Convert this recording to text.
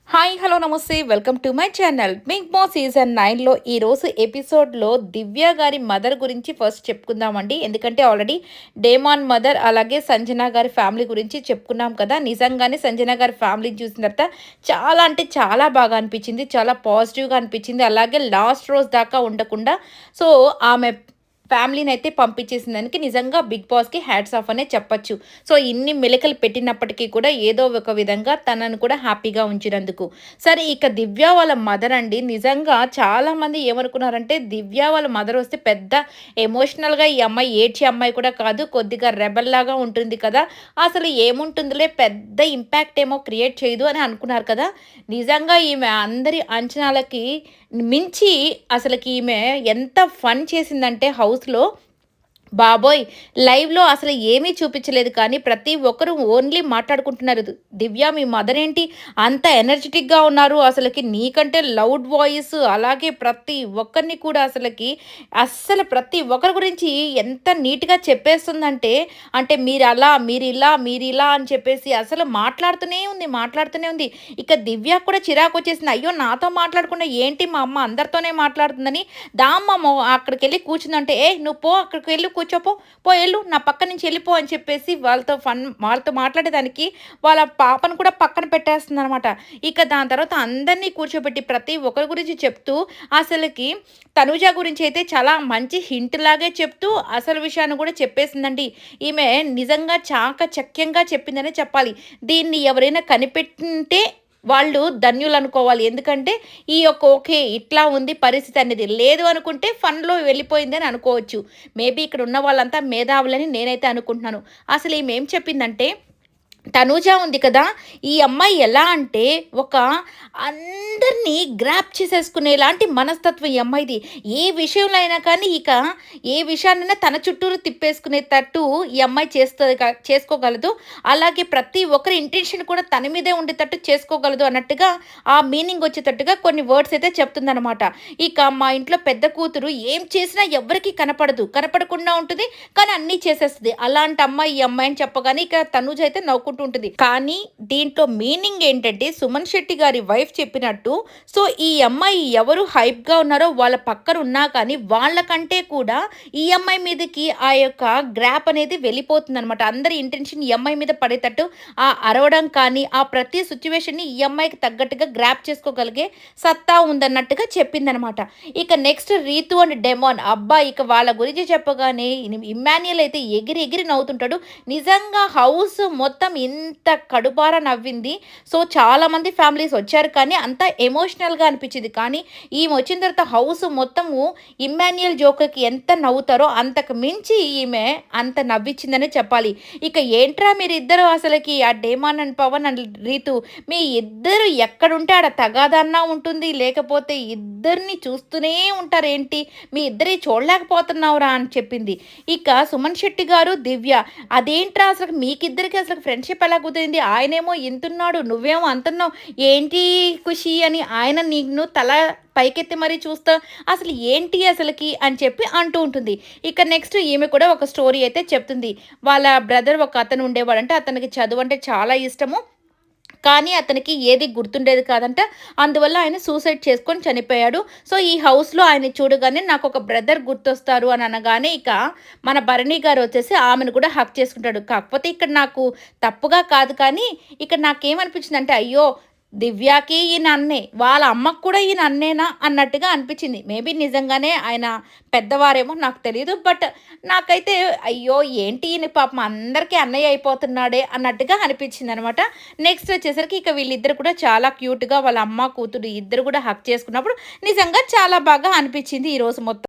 Hi hello నమస్తే welcome to my channel. Bigg Boss season 9లో ఈరోజు ఎపిసోడ్లో దివ్య గారి మదర్ గురించి ఫస్ట్ చెప్పుకుందామండి. ఎందుకంటే ఆల్రెడీ డేమాన్ మదర్ అలాగే సంజన గారి ఫ్యామిలీ గురించి చెప్పుకున్నాం కదా. నిజంగానే సంజన గారి ఫ్యామిలీని చూసిన తర్వాత చాలా అంటే చాలా బాగా అనిపించింది. చాలా పాజిటివ్గా అనిపించింది. అలాగే లాస్ట్ రోజు దాకా ఉండకుండా సో ఆమె ఫ్యామిలీనైతే పంపించేసిన దానికి నిజంగా బిగ్ బాస్‌కి హ్యాట్స్ ఆఫ్ అనే చెప్పొచ్చు. సో, ఇన్ని మెలికలు పెట్టినప్పటికీ కూడా ఏదో ఒక విధంగా తనను కూడా హ్యాపీగా ఉంచినందుకు. సరే ఇక దివ్య వాళ్ళ మదర్ అండి నిజంగా చాలామంది ఏమనుకున్నారంటే దివ్య వాళ్ళ మదర్ వస్తే పెద్ద ఎమోషనల్‌గా ఈ అమ్మాయి ఏడ్చే అమ్మాయి కూడా కాదు. కొద్దిగా రెబెల్‌లాగా ఉంటుంది కదా! అసలు ఏముంటుందిలే పెద్ద ఇంపాక్ట్ ఏమో క్రియేట్ చేయదు అని అనుకున్నారు కదా! నిజంగా ఈమె అందరి అంచనాలకి మించి అసలకి ఈమె ఎంత ఫన్ చేసిందంటే హౌస్‌లో బాబోయ్! లైవ్‌లో అసలు ఏమీ చూపించలేదు కానీ ప్రతి ఒక్కరు ఓన్లీ మాట్లాడుకుంటున్నారు. దివ్య మీ మదర్ ఏంటి అంత ఎనర్జిటిక్‌గా ఉన్నారు. అసలకి నీకంటే లౌడ్ వాయిస్ అలాగే ప్రతి ఒక్కరిని కూడా అసలకి అస్సలు ప్రతి ఒక్కరి గురించి ఎంత నీట్‌గా చెప్పేస్తుందంటే, అంటే మీరలా, మీరిలా, మీరిలా అని చెప్పేసి అసలు మాట్లాడుతూనే ఉంది, మాట్లాడుతూనే ఉంది. ఇక దివ్యకి కూడా చిరాకొచ్చేసింది. అయ్యో! నాతో మాట్లాడకుండా ఏంటి మా అమ్మ అందరితోనే మాట్లాడుతుందని దా అమ్మ అక్కడికెళ్ళి కూర్చుందంటే, "ఏయ్! నువ్వు పో అక్కడికెళ్ళి కూర్చోపో. పో ఎళ్ళు నా పక్క నుంచి ఎళ్ళిపో" అని చెప్పేసి వాళ్ళతో మాట్లాడేదానికి వాళ్ళ పాపను కూడా పక్కన పెట్టేస్తుందనమాట. ఇక దాని తర్వాత అందరిని కూర్చోబెట్టి ప్రతి ఒక్కరి గురించి చెప్తూ అసలకి తనుజ గురించి అయితే చాలా మంచి హింట్ లాగే చెప్తూ అసలు విషయాన్ని కూడా చెప్పేసిందండి. ఈమె నిజంగా చాకచక్యంగా చెప్పిందనే చెప్పాలి. దీన్ని ఎవరైనా కనిపెట్టుంటే వాళ్ళు ధన్యులనుకోవాలి. ఎందుకంటే ఈ యొక్క ఓకే. ఇట్లా ఉంది పరిస్థితి అనేది. లేదు అనుకుంటే ఫన్‌లో వెళ్ళిపోయిందని అనుకోవచ్చు. మేబీ ఇక్కడ ఉన్న వాళ్ళంతా మేధావులని నేనైతే అనుకుంటున్నాను. అసలు ఈమె ఏం చెప్పిందంటే తనూజ ఉంది కదా! ఈ అమ్మాయి ఎలా అంటే ఒక అందరిని గ్రాబ్ చేసేసుకునేలాంటి మనస్తత్వం ఈ అమ్మాయిది. ఏ విషయంలో అయినా కానీ ఇక ఏ విషయాన్నైనా తన చుట్టూరు తిప్పేసుకునేటట్టు ఈ అమ్మాయి చేసుకోగలదు. అలాగే ప్రతి ఒక్కరి ఇంటెన్షన్ కూడా తన మీదే ఉండేటట్టు చేసుకోగలదు అన్నట్టుగా ఆ మీనింగ్ వచ్చేటట్టుగా కొన్ని వర్డ్స్ అయితే చెప్తుందనమాట. ఇక మా ఇంట్లో పెద్ద కూతురు ఏం చేసినా ఎవ్వరికీ కనపడదు. కనపడకుండా ఉంటుంది. కానీ అన్నీ చేసేస్తది. అలాంటి అమ్మాయి ఈ అమ్మాయి అని చెప్పగానే ఇక తనూజ అయితే నవ్వుకుంటూ ఉంటుంది. కానీ దీంట్లో మీనింగ్ ఏంటంటే సుమన్ శెట్టి గారి వైఫ్ చెప్పినట్టు సో ఈ అమ్మాయి ఎవరు హైప్‌గా ఉన్నారో వాళ్ళ పక్కన ఉన్నా కానీ వాళ్ళకంటే కూడా ఈ అమ్మాయి మీదకి ఆ యొక్క గ్రాప్ అనేది వెళ్ళిపోతుందనమాట. అందరి ఇంటెన్షన్ ఈ అమ్మాయి మీద పడేటట్టు ఆ అరవడం కానీ ఆ ప్రతి సిట్యుయేషన్‌ని ఈ అమ్మాయికి తగ్గట్టుగా గ్రాప్ చేసుకోగలిగే సత్తా ఉందన్నట్టుగా చెప్పిందనమాట. ఇక నెక్స్ట్ రీతు అండ్ డెమాన్ అబ్బా! ఇక వాళ్ళ గురించి చెప్పగానే ఇమ్మాన్యుయల్ అయితే ఎగిరి ఎగిరి నవ్వుతుంటాడు. నిజంగా హౌస్ మొత్తం ఇంత కడుపారా నవ్వింది. సో, చాలామంది ఫ్యామిలీస్ వచ్చారు కానీ అంత ఎమోషనల్‌గా అనిపించింది. కానీ ఈమె వచ్చిన తర్వాత హౌస్ మొత్తము ఇమ్మాన్యుయల్ జోక్‌కి ఎంత నవ్వుతారో అంతకు మించి ఈమె అంత నవ్విచ్చిందనే చెప్పాలి. ఇక ఏంట్రా మీరిద్దరు అసలకి ఆ Demon and Pavan and Rithu మీ ఇద్దరు ఎక్కడుంటే ఆడ తగాదన్నా ఉంటుంది. లేకపోతే ఇద్దరిని చూస్తూనే ఉంటారేంటి? మీ ఇద్దరియి చూడలేకపోతున్నావురా అని చెప్పింది. ఇక సుమన్ శెట్టి గారు, దివ్య అదేంట్రా అసలు మీకిద్దరికి అసలు ఫ్రెండ్‌షిప్ ఎలా కుదిరింది? ఆయనేమో ఇంతున్నాడు, నువ్వేమో అంతున్నావు. ఏంటి ఖుషి అని ఆయన నిన్ను తల పైకెత్తి మరీ చూస్తా అసలు ఏంటి అసలకి అని చెప్పి అంటూ ఉంటుంది. ఇక నెక్స్ట్ ఈమె కూడా ఒక స్టోరీ అయితే చెప్తుంది. వాళ్ళ బ్రదర్ ఒక అతను ఉండేవాడంట. అతనికి చదువంటే చాలా ఇష్టము. కానీ అతనికి ఏది గుర్తుండేది కాదంట. అందువల్ల ఆయన సూసైడ్ చేసుకొని చనిపోయాడు. సో, ఈ హౌస్‌లో ఆయన్ని చూడగానే నాకొక బ్రదర్ గుర్తొస్తారు అని అనగానే ఇక మన భరణి గారు వచ్చేసి ఆమెను కూడా హగ్ చేసుకుంటాడు. కాకపోతే ఇక్కడ నాకు తప్పుగా కాదు కానీ ఇక్కడ నాకేమనిపించిందంటే అయ్యో! దివ్యకి ఈయన అన్నే. వాళ్ళ అమ్మకి కూడా ఈయన అన్నేనా అన్నట్టుగా అనిపించింది. మేబీ నిజంగానే ఆయన పెద్దవారేమో నాకు తెలీదు. బట్ నాకైతే అయ్యో! ఏంటి ఈయన పాపం అందరికీ అన్నయ్య అయిపోతున్నాడే అన్నట్టుగా అనిపించిందనమాట. నెక్స్ట్ వచ్చేసరికి ఇక వీళ్ళిద్దరు కూడా చాలా క్యూట్‌గా వాళ్ళ అమ్మ, కూతురు ఇద్దరు కూడా హగ్ చేసుకున్నప్పుడు నిజంగా చాలా బాగా అనిపించింది ఈరోజు మొత్తం.